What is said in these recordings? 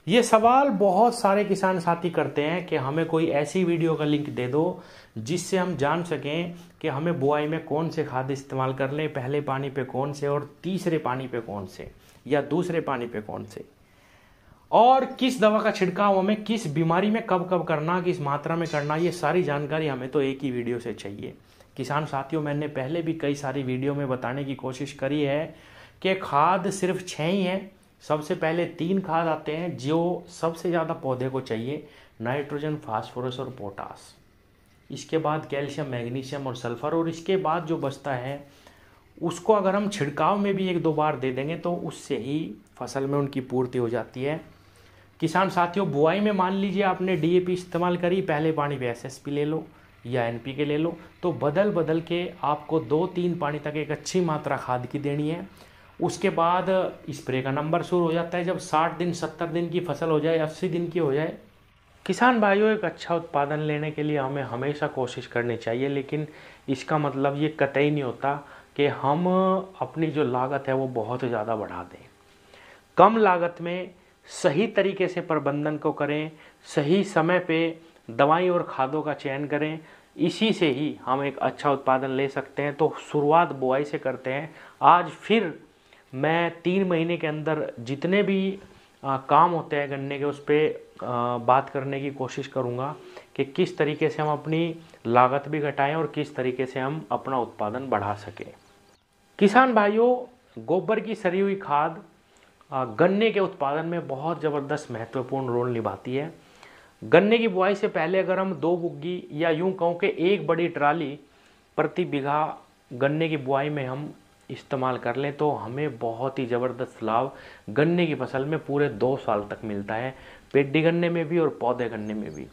ये सवाल बहुत सारे किसान साथी करते हैं कि हमें कोई ऐसी वीडियो का लिंक दे दो जिससे हम जान सकें कि हमें बुआई में कौन से खाद इस्तेमाल कर लें, पहले पानी पे कौन से और तीसरे पानी पे कौन से या दूसरे पानी पे कौन से, और किस दवा का छिड़काव हमें किस बीमारी में कब कब करना, किस मात्रा में करना। ये सारी जानकारी हमें तो एक ही वीडियो से चाहिए। किसान साथियों, मैंने पहले भी कई सारी वीडियो में बताने की कोशिश करी है कि खाद सिर्फ 6 ही हैं। सबसे पहले 3 खाद आते हैं जो सबसे ज़्यादा पौधे को चाहिए, नाइट्रोजन, फास्फोरस और पोटास। इसके बाद कैल्शियम, मैग्नीशियम और सल्फर, और इसके बाद जो बचता है उसको अगर हम छिड़काव में भी 1-2 बार दे देंगे तो उससे ही फसल में उनकी पूर्ति हो जाती है। किसान साथियों, बुआई में मान लीजिए आपने डीएपी इस्तेमाल करी, पहले पानी पे एसएसपी ले लो या एनपीके ले लो, तो बदल बदल के आपको 2-3 पानी तक एक अच्छी मात्रा खाद की देनी है। उसके बाद स्प्रे का नंबर शुरू हो जाता है जब 60 दिन 70 दिन की फसल हो जाए, 80 दिन की हो जाए। किसान भाइयों, एक अच्छा उत्पादन लेने के लिए हमें हमेशा कोशिश करनी चाहिए, लेकिन इसका मतलब ये कतई नहीं होता कि हम अपनी जो लागत है वो बहुत ज़्यादा बढ़ा दें। कम लागत में सही तरीके से प्रबंधन को करें, सही समय पे दवाई और खादों का चयन करें, इसी से ही हम एक अच्छा उत्पादन ले सकते हैं। तो शुरुआत बुआई से करते हैं। आज फिर मैं 3 महीने के अंदर जितने भी काम होते हैं गन्ने के, उस पर बात करने की कोशिश करूँगा कि किस तरीके से हम अपनी लागत भी घटाएं और किस तरीके से हम अपना उत्पादन बढ़ा सकें। किसान भाइयों, गोबर की सड़ी हुई खाद गन्ने के उत्पादन में बहुत ज़बरदस्त महत्वपूर्ण रोल निभाती है। गन्ने की बुआई से पहले अगर हम 2 बुग्गी या यूं कहूँ कि 1 बड़ी ट्राली प्रति बीघा गन्ने की बुआई में हम इस्तेमाल कर लें तो हमें बहुत ही ज़बरदस्त लाभ गन्ने की फसल में पूरे 2 साल तक मिलता है, पेड्डी गन्ने में भी और पौधे गन्ने में भी।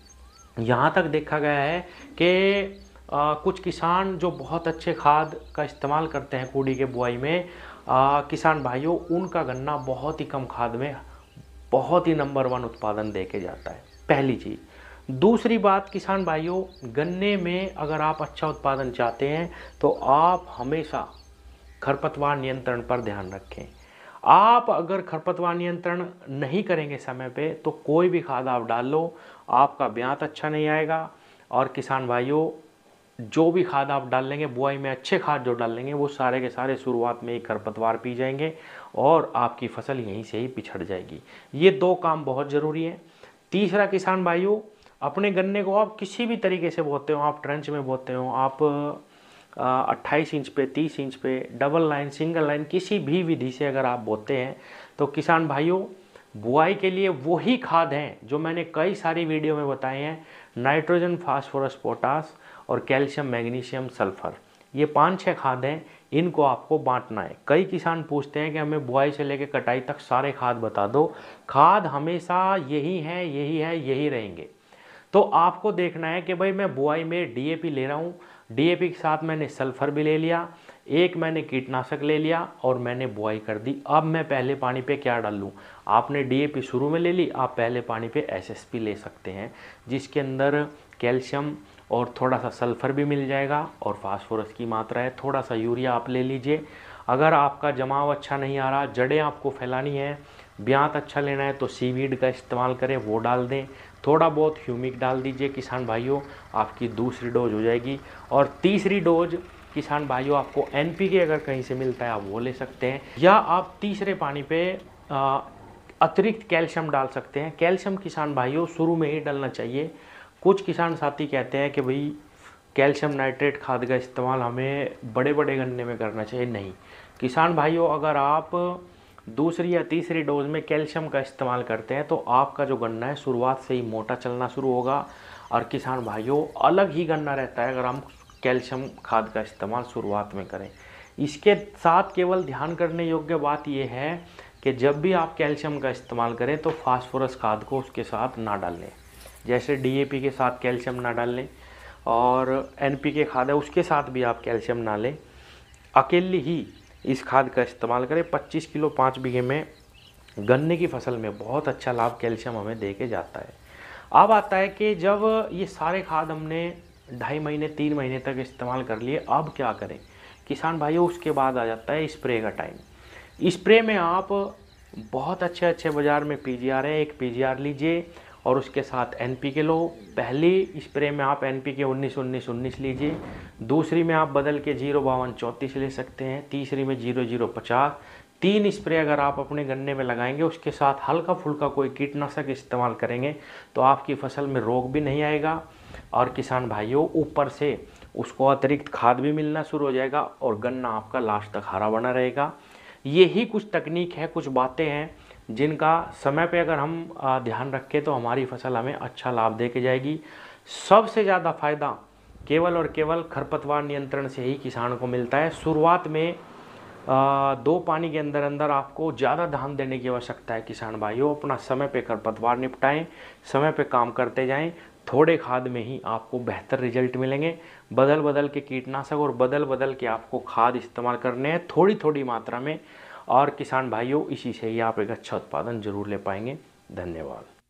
यहाँ तक देखा गया है कि कुछ किसान जो बहुत अच्छे खाद का इस्तेमाल करते हैं कूड़ी के बुआई में, किसान भाइयों, उनका गन्ना बहुत ही कम खाद में बहुत ही नंबर 1 उत्पादन दे के जाता है, पहली चीज़। दूसरी बात किसान भाइयों, गन्ने में अगर आप अच्छा उत्पादन चाहते हैं तो आप हमेशा खरपतवार नियंत्रण पर ध्यान रखें। आप अगर खरपतवार नियंत्रण नहीं करेंगे समय पे तो कोई भी खाद आप डाल लो, आपका ब्यात अच्छा नहीं आएगा। और किसान भाइयों, जो भी खाद आप डाल लेंगे बुआई में, अच्छे खाद जो डाल लेंगे वो सारे के सारे शुरुआत में ही खरपतवार पी जाएंगे और आपकी फसल यहीं से ही पिछड़ जाएगी। ये 2 काम बहुत ज़रूरी है। तीसरा, किसान भाइयों, अपने गन्ने को आप किसी भी तरीके से बोते हो, आप ट्रेंच में बोते हो, आप 28 इंच पे, 30 इंच पे, डबल लाइन, सिंगल लाइन, किसी भी विधि से अगर आप बोते हैं तो किसान भाइयों, बुआई के लिए वही खाद हैं जो मैंने कई सारी वीडियो में बताए हैं, नाइट्रोजन, फास्फोरस, पोटास और कैल्शियम, मैग्नीशियम, सल्फर। ये 5-6 खाद हैं, इनको आपको बांटना है। कई किसान पूछते हैं कि हमें बुआई से लेकर कटाई तक सारे खाद बता दो। खाद हमेशा यही है, यही है, यही रहेंगे। तो आपको देखना है कि भाई मैं बुआई में डीएपी ले रहा हूँ, डीएपी के साथ मैंने सल्फर भी ले लिया, एक मैंने कीटनाशक ले लिया और मैंने बुआई कर दी। अब मैं पहले पानी पे क्या डाल लूँ? आपने डीएपी शुरू में ले ली, आप पहले पानी पे एसएसपी ले सकते हैं जिसके अंदर कैल्शियम और थोड़ा सा सल्फर भी मिल जाएगा और फास्फोरस की मात्रा है। थोड़ा सा यूरिया आप ले लीजिए। अगर आपका जमाव अच्छा नहीं आ रहा, जड़ें आपको फैलानी है, ब्यात अच्छा लेना है तो सीवीड का इस्तेमाल करें, वो डाल दें। थोड़ा बहुत ह्यूमिक डाल दीजिए किसान भाइयों, आपकी दूसरी डोज हो जाएगी। और तीसरी डोज किसान भाइयों, आपको एनपीके अगर कहीं से मिलता है आप वो ले सकते हैं, या आप तीसरे पानी पे अतिरिक्त कैल्शियम डाल सकते हैं। कैल्शियम किसान भाइयों शुरू में ही डालना चाहिए। कुछ किसान साथी कहते हैं कि भाई कैल्शियम नाइट्रेट खाद का इस्तेमाल हमें बड़े बड़े गन्ने में करना चाहिए। नहीं किसान भाइयों, अगर आप दूसरी या तीसरी डोज में कैल्शियम का इस्तेमाल करते हैं तो आपका जो गन्ना है शुरुआत से ही मोटा चलना शुरू होगा। और किसान भाइयों, अलग ही गन्ना रहता है अगर हम कैल्शियम खाद का इस्तेमाल शुरुआत में करें। इसके साथ केवल ध्यान करने योग्य बात यह है कि जब भी आप कैल्शियम का इस्तेमाल करें तो फास्फोरस खाद को उसके साथ ना डालें। जैसे डीएपी के साथ कैल्शियम ना डालें और एनपीके खाद है उसके साथ भी आप कैल्शियम ना लें, अकेले ही इस खाद का इस्तेमाल करें। 25 किलो 5 बीघे में गन्ने की फसल में बहुत अच्छा लाभ कैल्शियम हमें दे के जाता है। अब आता है कि जब ये सारे खाद हमने 2.5 महीने 3 महीने तक इस्तेमाल कर लिए, अब क्या करें किसान भाइयों? उसके बाद आ जाता है स्प्रे का टाइम। स्प्रे में आप बहुत अच्छे अच्छे बाज़ार में पीजीआर है, एक पीजीआर लीजिए और उसके साथ एनपीके लो। पहली स्प्रे में आप एनपीके 19-19-19 लीजिए, दूसरी में आप बदल के 0-52-34 ले सकते हैं, तीसरी में 0-0-50। 3 स्प्रे अगर आप अपने गन्ने में लगाएंगे, उसके साथ हल्का फुल्का कोई कीटनाशक इस्तेमाल करेंगे तो आपकी फसल में रोग भी नहीं आएगा और किसान भाइयों ऊपर से उसको अतिरिक्त खाद भी मिलना शुरू हो जाएगा और गन्ना आपका लास्ट तक हरा बना रहेगा। यही कुछ तकनीक है, कुछ बातें हैं जिनका समय पे अगर हम ध्यान रखें तो हमारी फसल हमें अच्छा लाभ दे के जाएगी। सबसे ज़्यादा फायदा केवल और केवल खरपतवार नियंत्रण से ही किसान को मिलता है। शुरुआत में 2 पानी के अंदर अंदर आपको ज़्यादा ध्यान देने की आवश्यकता है किसान भाइयों। अपना समय पे खरपतवार निपटाएं, समय पे काम करते जाएं, थोड़े खाद में ही आपको बेहतर रिजल्ट मिलेंगे। बदल बदल के कीटनाशक और बदल बदल के आपको खाद इस्तेमाल करने हैं थोड़ी थोड़ी मात्रा में, और किसान भाइयों इसी से ही आप एक अच्छा उत्पादन जरूर ले पाएंगे। धन्यवाद।